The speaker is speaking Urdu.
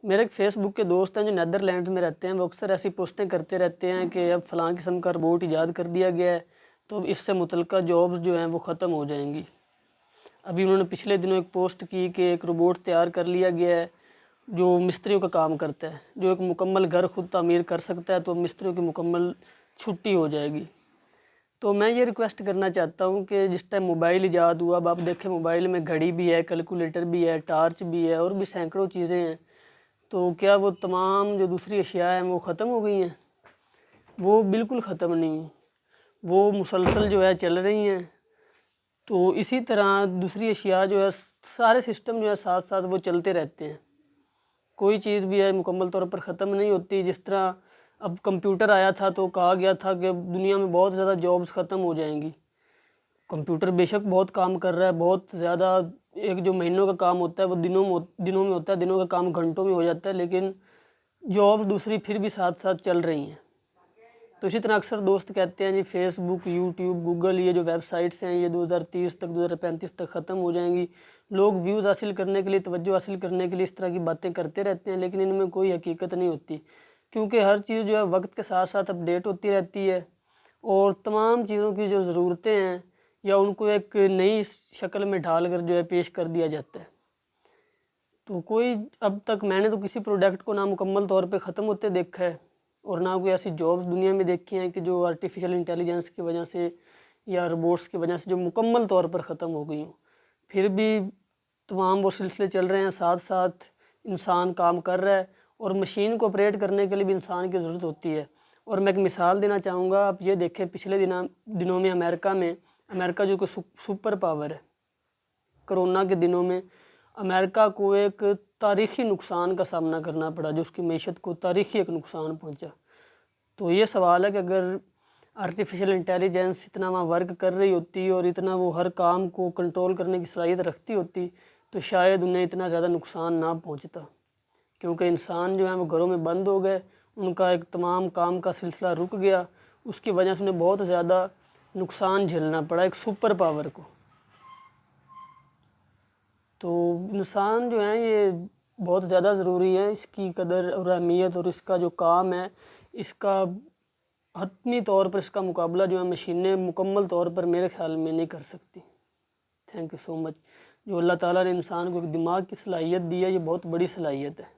میرے ایک فیس بک کے دوست ہیں جو نیدرلینڈز میں رہتے ہیں، وہ اکثر ایسی پوسٹیں کرتے رہتے ہیں کہ اب فلاں قسم کا روبوٹ ایجاد کر دیا گیا ہے تو اب اس سے متعلقہ جابز جو ہیں وہ ختم ہو جائیں گی۔ ابھی انہوں نے پچھلے دنوں ایک پوسٹ کی کہ ایک روبوٹ تیار کر لیا گیا ہے جو مستریوں کا کام کرتا ہے، جو ایک مکمل گھر خود تعمیر کر سکتا ہے، تو مستریوں کی مکمل چھٹی ہو جائے گی۔ تو میں یہ ریکویسٹ کرنا چاہتا ہوں کہ جس ٹائم موبائل ایجاد ہوا، اب آپ دیکھیں موبائل میں گھڑی بھی ہے، کیلکولیٹر بھی ہے، ٹارچ بھی ہے اور بھی سینکڑوں چیزیں ہیں، تو کیا وہ تمام جو دوسری اشیاء ہیں وہ ختم ہو گئی ہیں؟ وہ بالکل ختم نہیں ہیں، وہ مسلسل جو ہے چل رہی ہیں۔ تو اسی طرح دوسری اشیاء جو ہے، سارے سسٹم جو ہے ساتھ ساتھ وہ چلتے رہتے ہیں، کوئی چیز بھی ہے مکمل طور پر ختم نہیں ہوتی۔ جس طرح اب کمپیوٹر آیا تھا تو کہا گیا تھا کہ دنیا میں بہت زیادہ جابز ختم ہو جائیں گی۔ کمپیوٹر بے شک بہت کام کر رہا ہے، بہت زیادہ، ایک جو مہینوں کا کام ہوتا ہے وہ دنوں میں ہوتا ہے، دنوں کا کام گھنٹوں میں ہو جاتا ہے، لیکن جاب دوسری پھر بھی ساتھ ساتھ چل رہی ہیں۔ تو اسی طرح اکثر دوست کہتے ہیں جی فیس بک، یوٹیوب، گوگل، یہ جو ویب سائٹس ہیں یہ 2030 تک، 2035 تک ختم ہو جائیں گی۔ لوگ ویوز حاصل کرنے کے لیے، توجہ حاصل کرنے کے لیے اس طرح کی باتیں کرتے رہتے ہیں، لیکن ان میں کوئی حقیقت نہیں ہوتی، کیونکہ ہر چیز جو ہے وقت کے ساتھ ساتھ اپڈیٹ ہوتی رہتی ہے، اور تمام چیزوں کی جو ضرورتیں ہیں یا ان کو ایک نئی شکل میں ڈھال کر جو ہے پیش کر دیا جاتا ہے۔ تو کوئی اب تک میں نے تو کسی پروڈکٹ کو نامکمل طور پہ ختم ہوتے دیکھا ہے، اور نہ کوئی ایسی جابز دنیا میں دیکھی ہیں کہ جو آرٹیفیشل انٹیلیجنس کی وجہ سے یا روبوٹس کی وجہ سے جو مکمل طور پر ختم ہو گئی ہوں۔ پھر بھی تمام وہ سلسلے چل رہے ہیں، ساتھ ساتھ انسان کام کر رہا ہے، اور مشین کو آپریٹ کرنے کے لیے بھی انسان کی ضرورت ہوتی ہے۔ اور میں ایک مثال دینا چاہوں گا، آپ یہ دیکھیں پچھلے دنوں میں امریکہ جو کہ سپر پاور ہے، کرونا کے دنوں میں امریکہ کو ایک تاریخی نقصان کا سامنا کرنا پڑا، جو اس کی معیشت کو تاریخی ایک نقصان پہنچا۔ تو یہ سوال ہے کہ اگر آرٹیفیشل انٹیلیجنس اتنا وہاں ورک کر رہی ہوتی اور اتنا وہ ہر کام کو کنٹرول کرنے کی صلاحیت رکھتی ہوتی تو شاید انہیں اتنا زیادہ نقصان نہ پہنچتا، کیونکہ انسان جو ہیں وہ گھروں میں بند ہو گئے، ان کا ایک تمام کام کا سلسلہ رک گیا، اس کی وجہ سے انہیں بہت زیادہ نقصان جھیلنا پڑا ایک سپر پاور کو۔ تو انسان جو ہے یہ بہت زیادہ ضروری ہے، اس کی قدر اور اہمیت اور اس کا جو کام ہے، اس کا حتمی طور پر اس کا مقابلہ جو ہے مشینیں مکمل طور پر میرے خیال میں نہیں کر سکتی۔ تھینک یو سو مچ۔ جو اللہ تعالیٰ نے انسان کو ایک دماغ کی صلاحیت دی ہے، یہ بہت بڑی صلاحیت ہے۔